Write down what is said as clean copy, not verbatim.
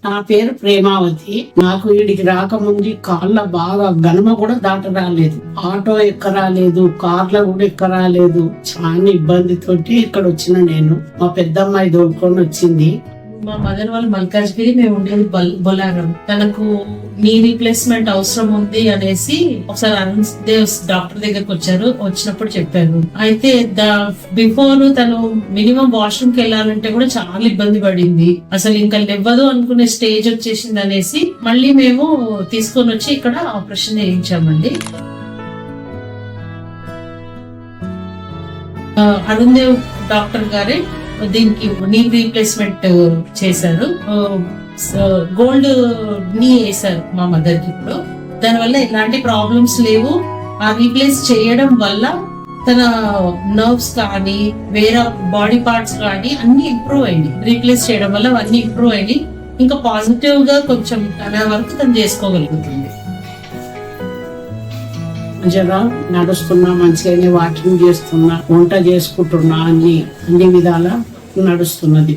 నా పేరు ప్రేమావతి. నాకు వీడికి రాకముందు కాళ్ళ బాగా గనుమ కూడా దాట రాలేదు, ఆటో ఎక్కరాలేదు, కార్లో కూడా ఎక్కరాలేదు. చాలా ఇబ్బందితోటి ఇక్కడ వచ్చిన నేను. మా పెద్దమ్మాయి దోడుకొని వచ్చింది. మా మదర్ వాళ్ళు మల్కాజ్గిరి, మేము ఉండేది బొలారం. తనకు నీ రీప్లేస్మెంట్ అవసరం ఉంది అనేసి ఒకసారి అరుణ్ దేవ్ డాక్టర్ దగ్గరకు వచ్చారు. వచ్చినప్పుడు చెప్పారు. అయితే బిఫోర్ తను మినిమం వాష్రూమ్ కి వెళ్ళాలంటే కూడా చాలా ఇబ్బంది పడింది. అసలు ఇంకా లేవ్వదు అనుకునే స్టేజ్ వచ్చేసింది అనేసి మళ్ళీ మేము తీసుకొని వచ్చి ఇక్కడ ఆపరేషన్ చేయించామండి. అరుణ్ దేవ్ డాక్టర్ గారే దీనికి నీ రీప్లేస్మెంట్ చేశారు. గోల్డ్ నీ వేశారు మా మదర్ కి. ఇప్పుడు దానివల్ల ఎలాంటి ప్రాబ్లమ్స్ లేవు. ఆ రీప్లేస్ చేయడం వల్ల తన నర్వ్స్ కానీ వేరే బాడీ పార్ట్స్ కానీ అన్ని ఇంప్రూవ్ అయింది. రీప్లేస్ చేయడం వల్ల అన్ని ఇంప్రూవ్ అయింది. ఇంకా పాజిటివ్ గా కొంచెం తన వరకు తను చేసుకోగలుగుతుంది. మంచిగా నడుస్తున్నా, మంచిగానే వాకింగ్ చేస్తున్నా, వంట చేసుకుంటున్నా, అన్ని విధాలా నడుస్తున్నది.